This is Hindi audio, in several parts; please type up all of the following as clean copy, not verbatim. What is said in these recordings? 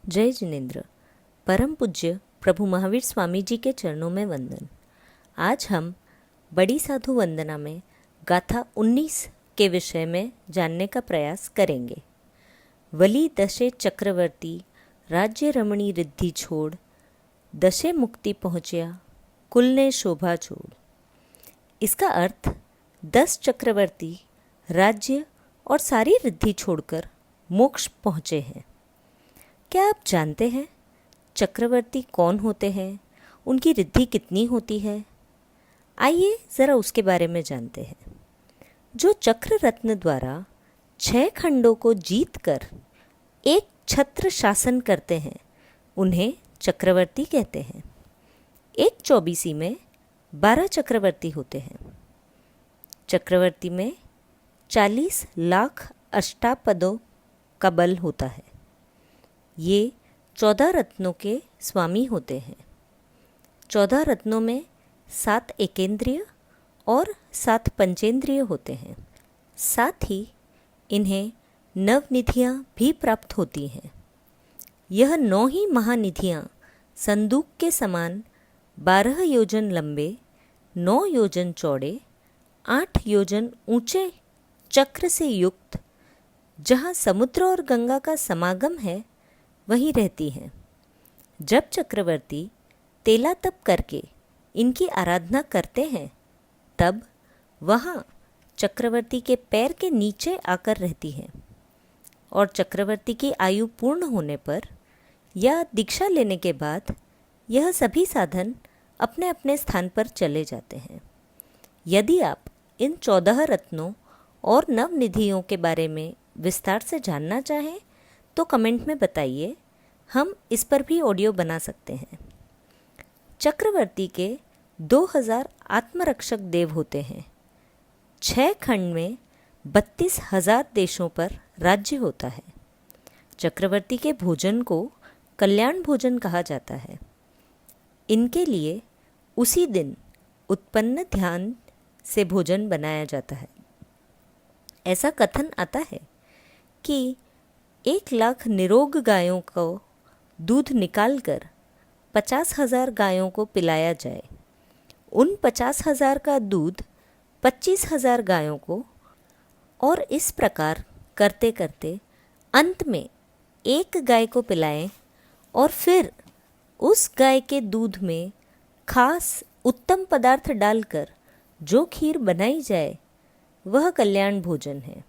जय जिनेन्द्र। परम पूज्य प्रभु महावीर स्वामी जी के चरणों में वंदन। आज हम बड़ी साधु वंदना में गाथा 19 के विषय में जानने का प्रयास करेंगे। वली दशे चक्रवर्ती राज्य रमणी रिद्धि छोड़, दशे मुक्ति पहुँचया कुल ने शोभा छोड़। इसका अर्थ 10 चक्रवर्ती राज्य और सारी रिद्धि छोड़कर मोक्ष पहुँचे हैं। क्या आप जानते हैं चक्रवर्ती कौन होते हैं, उनकी रिद्धि कितनी होती है? आइए ज़रा उसके बारे में जानते हैं। जो चक्र रत्न द्वारा 6 खंडों को जीतकर एक छत्र शासन करते हैं उन्हें चक्रवर्ती कहते हैं। एक चौबीसी में 12 चक्रवर्ती होते हैं। चक्रवर्ती में 40 लाख अष्टापदों का बल होता है। ये 14 रत्नों के स्वामी होते हैं। 14 रत्नों में 7 एकेंद्रिय और 7 पंचेंद्रिय होते हैं। साथ ही इन्हें नवनिधियाँ भी प्राप्त होती हैं। यह 9 ही महानिधियाँ संदूक के समान 12 योजन लंबे, 9 योजन चौड़े, 8 योजन ऊंचे चक्र से युक्त, जहाँ समुद्र और गंगा का समागम है वहीं रहती हैं। जब चक्रवर्ती तेला तप करके इनकी आराधना करते हैं तब वहाँ चक्रवर्ती के पैर के नीचे आकर रहती हैं और चक्रवर्ती की आयु पूर्ण होने पर या दीक्षा लेने के बाद यह सभी साधन अपने अपने स्थान पर चले जाते हैं। यदि आप इन 14 रत्नों और नवनिधियों के बारे में विस्तार से जानना चाहें तो कमेंट में बताइए, हम इस पर भी ऑडियो बना सकते हैं। चक्रवर्ती के 2000 आत्मरक्षक देव होते हैं। 6 खंड में 32,000 देशों पर राज्य होता है। चक्रवर्ती के भोजन को कल्याण भोजन कहा जाता है। इनके लिए उसी दिन उत्पन्न ध्यान से भोजन बनाया जाता है। ऐसा कथन आता है कि 1 लाख निरोग गायों को दूध निकालकर 50,000 गायों को पिलाया जाए। उन 50,000 का दूध 25,000 गायों को, और इस प्रकार करते करते अंत में एक गाय को पिलाएं और फिर उस गाय के दूध में खास उत्तम पदार्थ डालकर जो खीर बनाई जाए वह कल्याण भोजन है।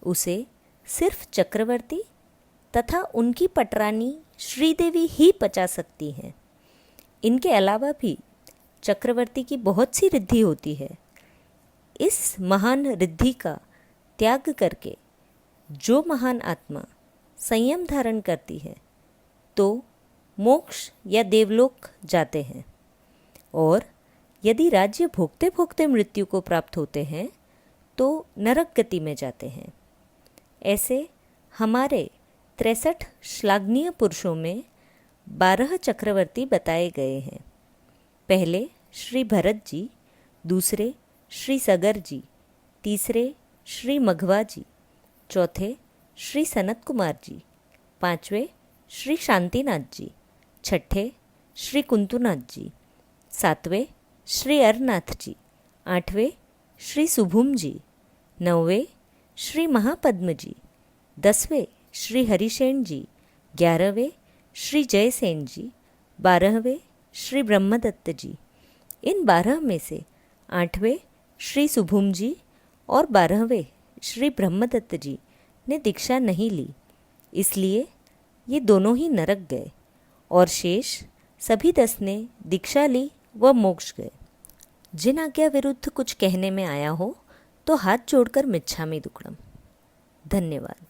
उसे सिर्फ चक्रवर्ती तथा उनकी पटरानी श्रीदेवी ही पचा सकती हैं। इनके अलावा भी चक्रवर्ती की बहुत सी रिद्धि होती है। इस महान रिद्धि का त्याग करके जो महान आत्मा संयम धारण करती है तो मोक्ष या देवलोक जाते हैं, और यदि राज्य भोगते भोगते मृत्यु को प्राप्त होते हैं तो नरक गति में जाते हैं। ऐसे हमारे 63 श्लाघनीय पुरुषों में 12 चक्रवर्ती बताए गए हैं। पहले श्री भरत जी, दूसरे श्री सगर जी, तीसरे श्री मघवा जी, चौथे श्री सनत कुमार जी, पांचवें श्री शांतिनाथ जी, छठे श्री कुंतुनाथ जी, सातवें श्री अरनाथ जी, आठवें श्री सुभुम जी, नौवें श्री महापद्म जी, 10वें श्री हरिसेन जी, 11वें श्री जयसेन जी, 12वें श्री ब्रह्मदत्त जी। इन 12 में से 8वें श्री सुभुम जी और 12वें श्री ब्रह्मदत्त जी ने दीक्षा नहीं ली, इसलिए ये दोनों ही नरक गए, और शेष सभी 10 ने दीक्षा ली व मोक्ष गए। जिन आज्ञा विरुद्ध कुछ कहने में आया हो तो हाथ जोड़कर मिच्छामि दुक्कडम। धन्यवाद।